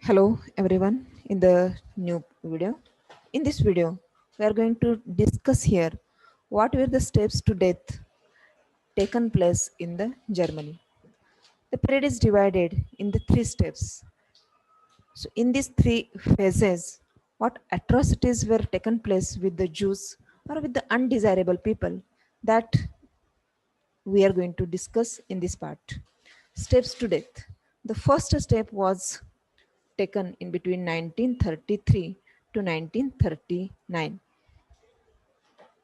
Hello everyone in the new video. In this video, we are going to discuss here what were the steps to death taken place in the Germany. The period is divided in the three steps. So in these three phases, what atrocities were taken place with the Jews or with the undesirable people that we are going to discuss in this part. Steps to death. The first step was taken in between 1933 to 1939.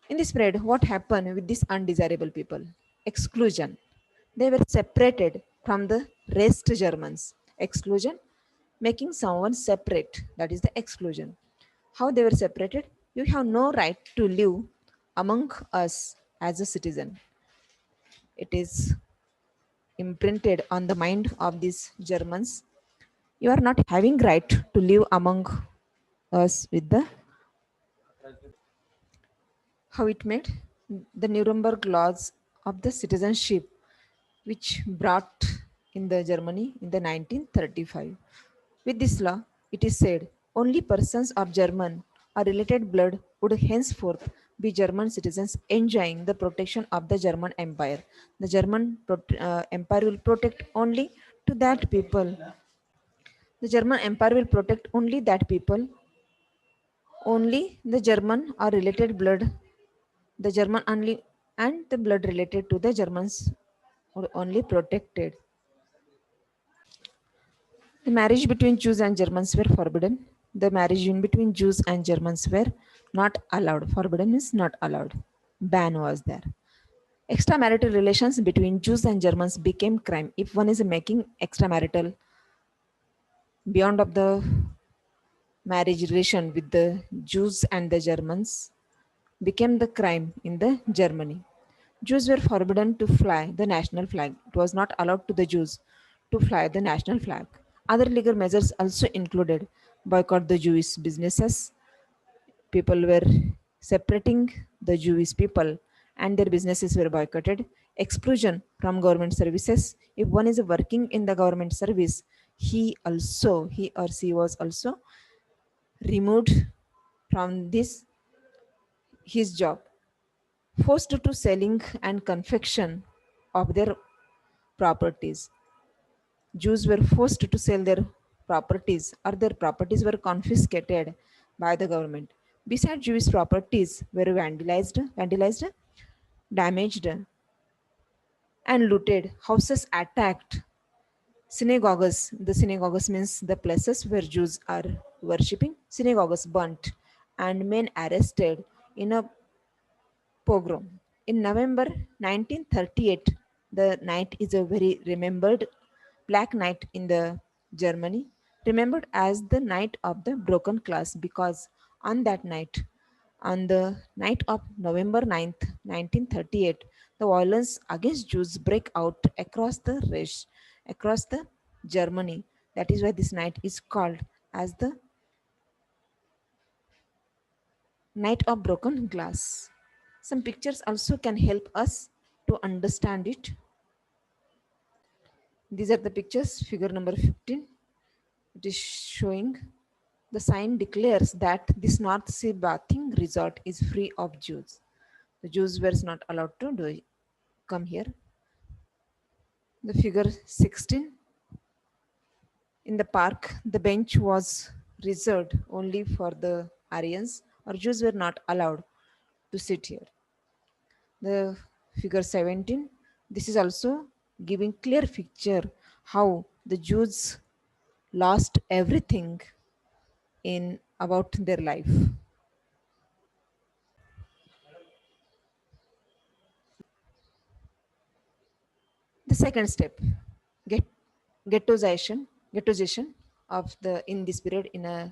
In this period, what happened with these undesirable people? Exclusion. They were separated from the rest Germans. Exclusion, making someone separate. That is the exclusion. How they were separated? You have no right to live among us as a citizen. It is imprinted on the mind of these Germans. You are not having right to live among us with the how it made the Nuremberg laws of the citizenship, which brought in the Germany in the 1935. With this law, it is said only persons of German or related blood would henceforth be German citizens enjoying the protection of the German Empire. The German Empire will protect only to that people. The German Empire will protect only that people. Only the German or related blood, the German only and the blood related to the Germans were only protected. The marriage between Jews and Germans were forbidden. The marriage in between Jews and Germans were not allowed. Forbidden means not allowed. Ban was there. Extramarital relations between Jews and Germans became crime. If one is making extramarital beyond of the marriage relation with the Jews and the Germans became the crime in the Germany. Jews were forbidden to fly the national flag. It was not allowed to the Jews to fly the national flag. Other legal measures also included boycott the Jewish businesses. People were separating the Jewish people and their businesses were boycotted. Exclusion from government services. If one is working in the government service, he or she was also removed from this his job, forced to selling and confection of their properties. Jews were forced to sell their properties or their properties were confiscated by the government. Besides, Jewish properties were vandalized, damaged, and looted. Houses attacked. Synagogues. The synagogues means the places where Jews are worshipping. Synagogues burnt and men arrested in a pogrom. In November 1938, the night is a very remembered black night in the Germany, remembered as the night of the broken glass because on that night, on the night of November 9th, 1938, the violence against Jews break out across the Germany. That is why this night is called as the night of broken glass. Some pictures also can help us to understand it. These are the pictures, figure number 15. It is showing the sign declares that this North Sea bathing resort is free of Jews. The Jews were not allowed to come here. The figure 16, in the park, the bench was reserved only for the Aryans or Jews were not allowed to sit here. The figure 17, this is also giving clear picture how the Jews lost everything in about their life. The second step, get ghettoization, ghettoization of the in this period in a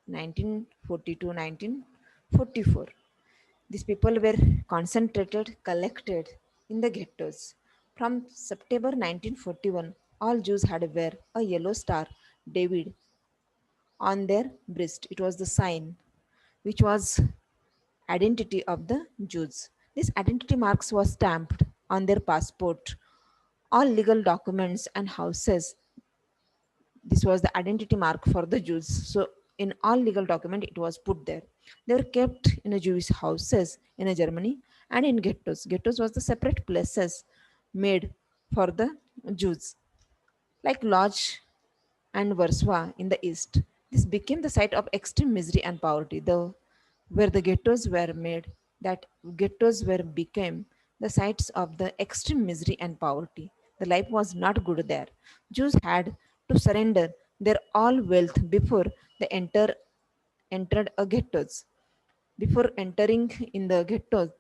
1942 1944. These people were concentrated, collected in the ghettos. From September 1941, all Jews had to wear a yellow star, David, on their breast. It was the sign which was identity of the Jews. This identity marks was stamped on their passport, all legal documents and houses This was the identity mark for the Jews. So in all legal document, it was put there. They were kept in a Jewish houses in a Germany and in ghettos. Ghettos was the separate places made for the Jews, like Lodz and Warsaw in the east. This became the site of extreme misery and poverty. Where the ghettos were made, that ghettos were became the sites of the extreme misery and poverty. The life was not good there. Jews had to surrender their all wealth before they entered a ghettos. Before entering in the ghettos,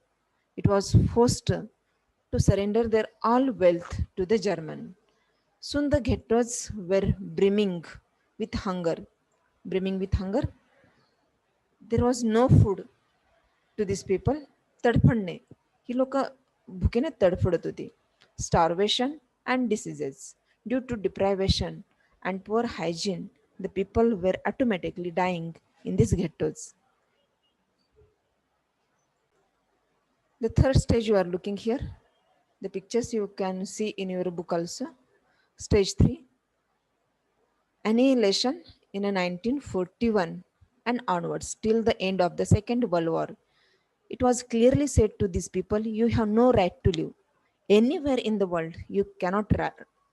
it was forced to surrender their all wealth to the German. Soon the ghettos were brimming with hunger. Brimming with hunger, there was no food to these people. तडफडणे ही लोक भुकेने तडफडत होती. Starvation and diseases due to deprivation and poor hygiene, the people were automatically dying in these ghettos. The third stage you are looking here, the pictures you can see in your book also. Stage 3, annihilation in a 1941 and onwards till the end of the Second World War. It was clearly said to these people, you have no right to live. Anywhere in the world, you cannot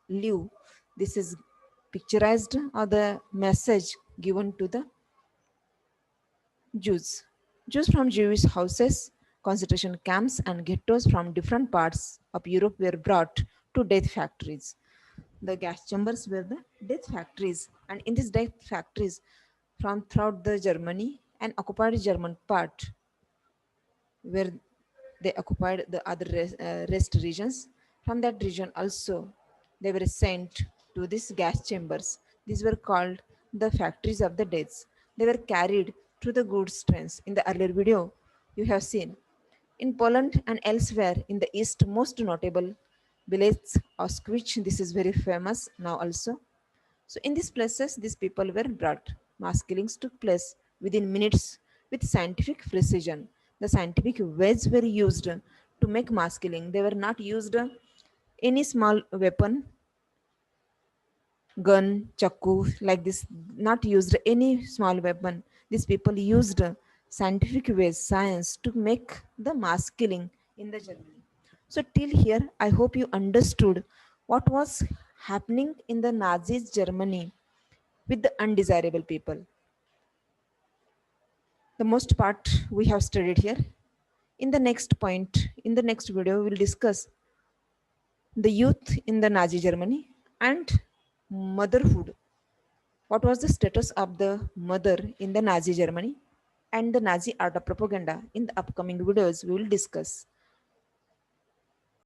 live. This is picturized or the message given to the Jews. Jews from Jewish houses, concentration camps, and ghettos from different parts of Europe were brought to death factories. The gas chambers were the death factories, and in these death factories, from throughout the Germany and occupied German part, where they occupied the other rest regions. From that region also, they were sent to these gas chambers. These were called the factories of the deaths. They were carried through the goods trains. In the earlier video, you have seen. In Poland and elsewhere in the east, most notable Belets, Auschwitz, this is very famous now also. So in these places, these people were brought. Mass killings took place within minutes with scientific precision. The scientific ways were used to make mass killing. They were not used any small weapon, gun, chaku, like this, not used any small weapon. These people used scientific ways, science to make the mass killing in the Germany. So till here, I hope you understood what was happening in the Nazis Germany with the undesirable people. The most part we have studied here. In the next point, in the next video, we will discuss the youth in the Nazi Germany and motherhood. What was the status of the mother in the Nazi Germany and the Nazi art of propaganda? In the upcoming videos, we will discuss.